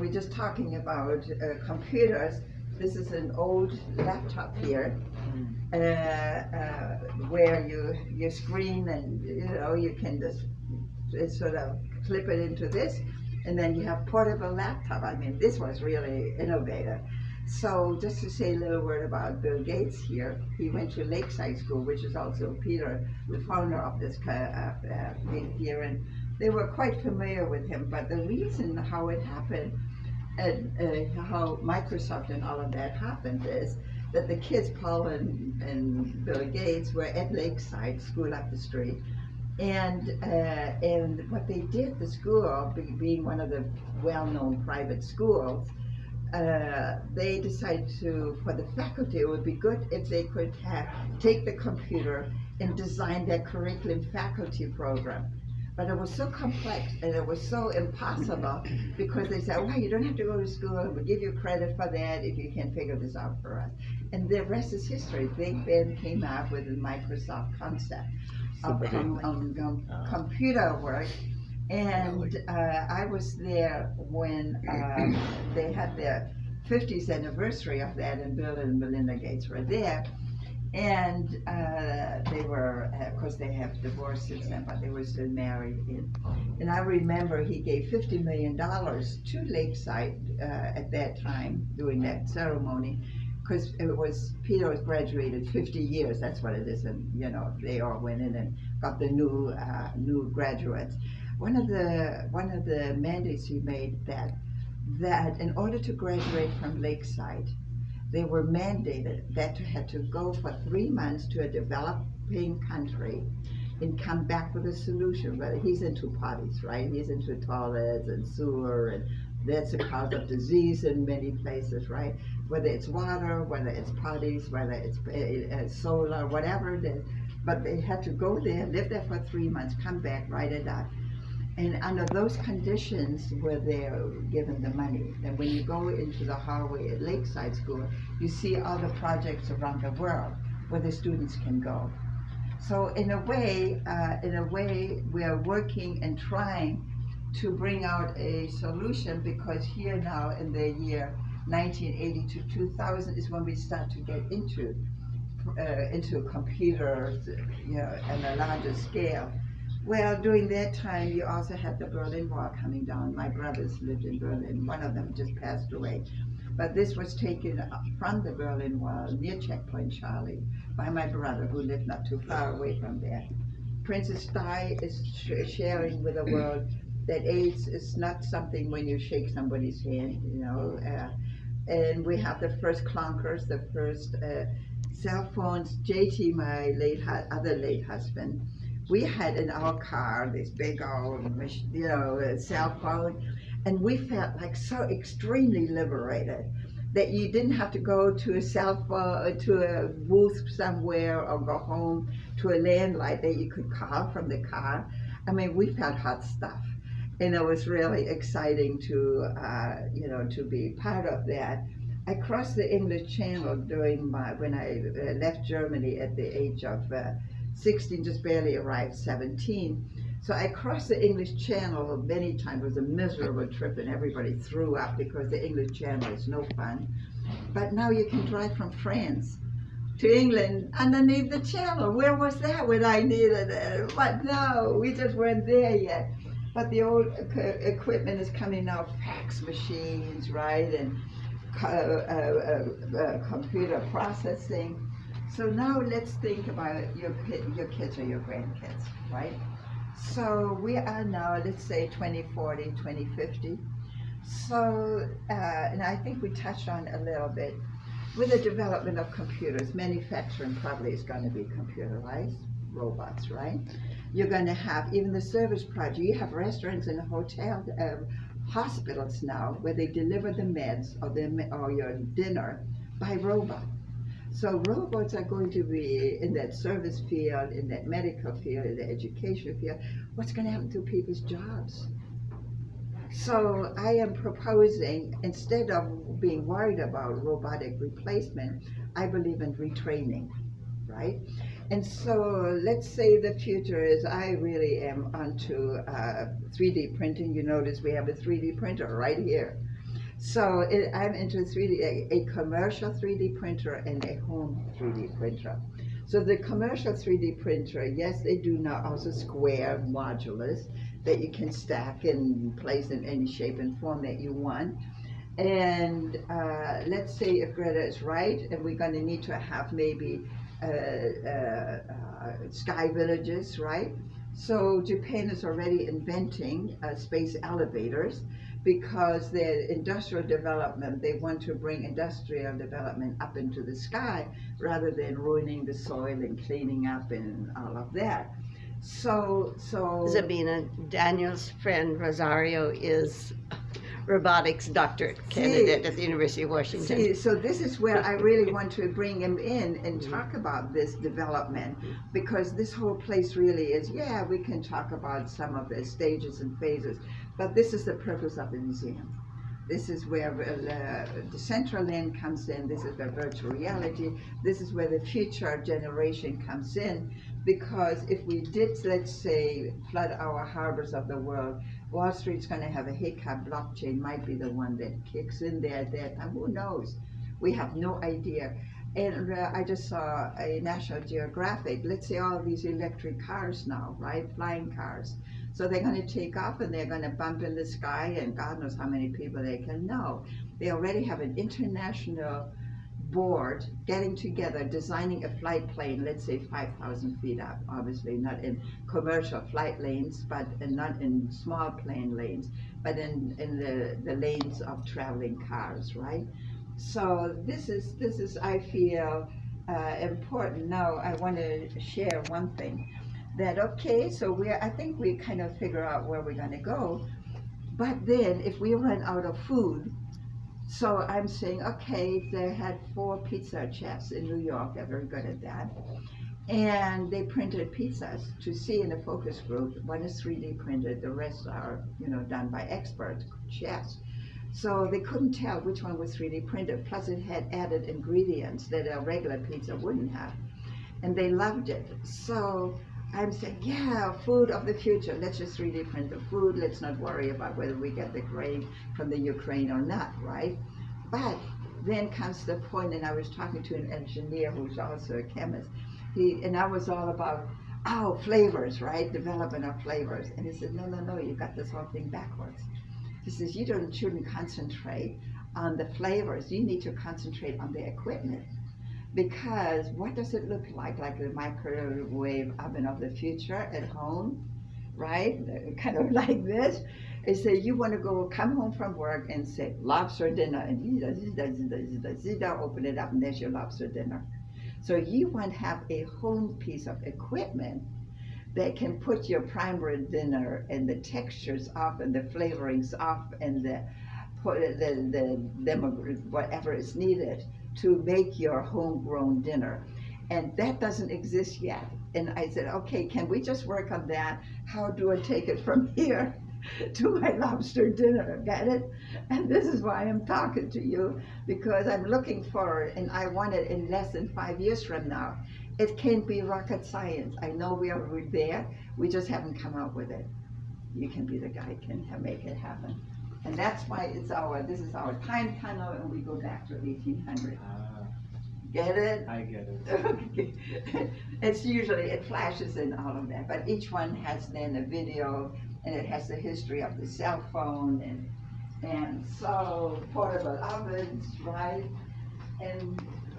we're just talking about computers. This is an old laptop here, where you screen and you can just sort of clip it into this, and then you have portable laptop. I mean, this was really innovative. So just to say a little word about Bill Gates here, he went to Lakeside School, which is also Peter, the founder of this thing here, and they were quite familiar with him. But the reason how it happened and how Microsoft and all of that happened is that the kids, Paul and Bill Gates, were at Lakeside School up the street, and what they did, the school being one of the well-known private schools, they decided for the faculty, it would be good if they could take the computer and design their curriculum faculty program. But it was so complex and it was so impossible because they said, well, you don't have to go to school, and we'll give you credit for that if you can figure this out for us. And the rest is history. Big Ben came out with the Microsoft concept of computer work. And I was there when they had their 50th anniversary of that, and Bill and Melinda Gates were there. And they were, of course, they have divorced since then, but they were still married. And I remember he gave $50 million to Lakeside at that time, doing that ceremony, because Peter was graduated 50 years. That's what it is, and they all went in and got the new graduates. One of the mandates he made that in order to graduate from Lakeside, they were mandated that you had to go for 3 months to a developing country and come back with a solution. Whether he's into potties, right? He's into toilets and sewer, and that's a cause of disease in many places, right? Whether it's water, whether it's potties, whether it's solar, whatever it is. But they had to go there, live there for 3 months, come back, write it out. And under those conditions were they given the money. And when you go into the hallway at Lakeside School, you see all the projects around the world where the students can go. So in a way, we are working and trying to bring out a solution, because here now in the year 1980 to 2000 is when we start to get into computers, on a larger scale. Well, during that time, you also had the Berlin Wall coming down. My brothers lived in Berlin. One of them just passed away. But this was taken from the Berlin Wall near Checkpoint Charlie by my brother, who lived not too far away from there. Princess Di is sharing with the world that AIDS is not something when you shake somebody's hand, and we have the first clunkers, the first cell phones. JT, my other late husband, we had in our car this big old, cell phone, and we felt like so extremely liberated that you didn't have to go to a cell phone, to a booth somewhere, or go home to a landline that you could call from the car. I mean, we felt hot stuff, and it was really exciting to, to be part of that. I crossed the English Channel when I left Germany at the age of 16, just barely arrived 17. So I crossed the English Channel many times. It was a miserable trip, and everybody threw up because the English Channel is no fun. But now you can drive from France to England underneath the channel. Where was that when I needed it? But no, we just weren't there yet. But the old equipment is coming now, fax machines, right, and computer processing. So now let's think about your kids or your grandkids, right? So we are now, let's say 2040, 2050. So, and I think we touched on a little bit, with the development of computers, manufacturing probably is going to be computerized, robots, right? You're going to have even the service project. You have restaurants and hotels, hospitals now, where they deliver the meds or your dinner by robot. So robots are going to be in that service field, in that medical field, in the education field. What's going to happen to people's jobs? So I am proposing, instead of being worried about robotic replacement, I believe in retraining, right? And so let's say the future is, I really am onto 3D printing. You notice we have a 3D printer right here. So I'm into 3D, a commercial 3D printer and a home 3D printer. So the commercial 3D printer, yes, they do now also square modulars that you can stack and place in any shape and form that you want. And let's say if Greta is right, and we're going to need to have maybe sky villages, right? So Japan is already inventing space elevators because their industrial development, they want to bring industrial development up into the sky rather than ruining the soil and cleaning up and all of that. So Zabina, Daniel's friend Rosario is robotics doctorate candidate at the University of Washington. See, so this is where I really want to bring him in and talk about this development, because this whole place really is, yeah, we can talk about some of the stages and phases, but this is the purpose of the museum. This is where the Decentraland comes in. This is where virtual reality. This is where the future generation comes in, because if we did, let's say, flood our harbors of the world, Wall Street's going to have a hiccup. Blockchain might be the one that kicks in there at that time. Who knows? We have no idea. And I just saw a National Geographic. Let's say all these electric cars now, right? Flying cars. So they're going to take off and they're going to bump in the sky, and God knows how many people they can know. They already have an international board getting together, designing a flight plane, let's say 5,000 feet up, obviously not in commercial flight lanes, but not in small plane lanes, but in the lanes of traveling cars, right? So this is I feel important. Now I want to share one thing, that okay, so I think we kind of figure out where we're going to go, but then if we run out of food, so I'm saying, okay, they had 4 pizza chefs in New York, they're very good at that, and they printed pizzas to see in a focus group. One is 3D printed, the rest are, done by expert chefs. So they couldn't tell which one was 3D printed, plus it had added ingredients that a regular pizza wouldn't have, and they loved it. So I'm saying, yeah, food of the future. Let's just 3D print the food. Let's not worry about whether we get the grain from the Ukraine or not, right? But then comes the point, and I was talking to an engineer who's also a chemist. And I was all about, flavors, right? Development of flavors. And he said, no, you got this whole thing backwards. He says, shouldn't concentrate on the flavors. You need to concentrate on the equipment. Because what does it look like the microwave oven of the future at home, right? Kind of like this. They say you want to come home from work and say lobster dinner, and open it up, and there's your lobster dinner. So you want to have a home piece of equipment that can put your prime rib dinner and the textures off and the flavorings off and the whatever is needed to make your homegrown dinner. And that doesn't exist yet. And I said, okay, can we just work on that? How do I take it from here to my lobster dinner? Get it? And this is why I'm talking to you, because I'm looking for it, and I want it in less than 5 years from now. It can't be rocket science. I know we're there. We just haven't come out with it. You can be the guy can make it happen. And that's why this is our time tunnel, and we go back to 1800. Get it? I get it. Okay. It flashes in all of that, but each one has then a video, and it has the history of the cell phone, and so portable ovens, right? And